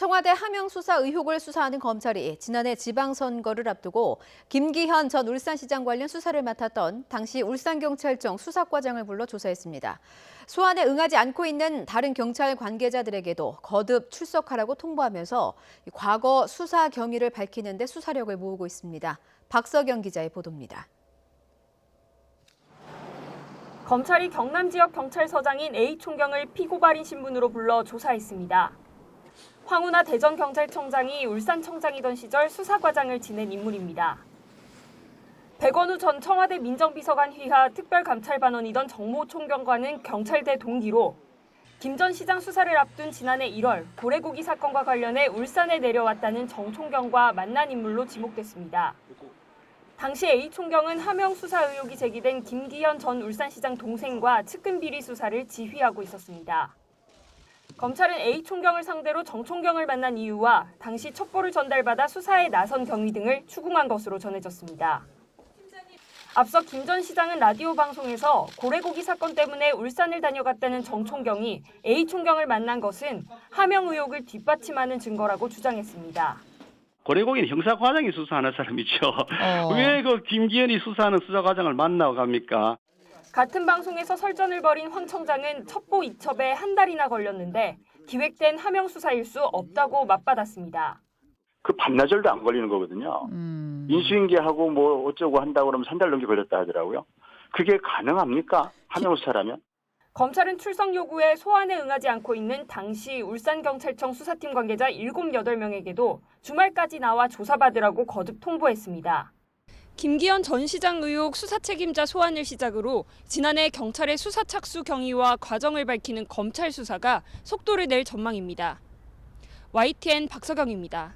청와대 하명 수사 의혹을 수사하는 검찰이 지난해 지방선거를 앞두고 김기현 전 울산시장 관련 수사를 맡았던 당시 울산경찰청 수사과장을 불러 조사했습니다. 소환에 응하지 않고 있는 다른 경찰 관계자들에게도 거듭 출석하라고 통보하면서 과거 수사 경위를 밝히는 데 수사력을 모으고 있습니다. 박서경 기자의 보도입니다. 검찰이 경남 지역 경찰서장인 A 총경을 피고발인 신분으로 불러 조사했습니다. 황운하 대전경찰청장이 울산청장이던 시절 수사과장을 지낸 인물입니다. 백원우 전 청와대 민정비서관 휘하 특별감찰반원이던 정모 총경과는 경찰대 동기로 김 전 시장 수사를 앞둔 지난해 1월 고래고기 사건과 관련해 울산에 내려왔다는 정 총경과 만난 인물로 지목됐습니다. 당시 A 총경은 하명 수사 의혹이 제기된 김기현 전 울산시장 동생과 측근 비리 수사를 지휘하고 있었습니다. 검찰은 A 총경을 상대로 정 총경을 만난 이유와 당시 첩보를 전달받아 수사에 나선 경위 등을 추궁한 것으로 전해졌습니다. 앞서 김 전 시장은 라디오 방송에서 고래고기 사건 때문에 울산을 다녀갔다는 정 총경이 A 총경을 만난 것은 하명 의혹을 뒷받침하는 증거라고 주장했습니다. 고래고기는 형사과장이 수사하는 사람이죠. 왜 그 김기현이 수사하는 수사과장을 만나고 갑니까? 같은 방송에서 설전을 벌인 황 청장은 첩보 이첩에 한 달이나 걸렸는데 기획된 하명 수사일 수 없다고 맞받았습니다. 그 반나절도 안 걸리는 거거든요. 인수인계하고 뭐 어쩌고 한다고 그러면 3달 넘게 걸렸다 하더라고요. 그게 가능합니까? 하명 수사라면? 검찰은 출석 요구에 소환에 응하지 않고 있는 당시 울산경찰청 수사팀 관계자 7, 8명에게도 주말까지 나와 조사받으라고 거듭 통보했습니다. 김기현 전 시장 의혹 수사 책임자 소환을 시작으로 지난해 경찰의 수사 착수 경위와 과정을 밝히는 검찰 수사가 속도를 낼 전망입니다. YTN 박서경입니다.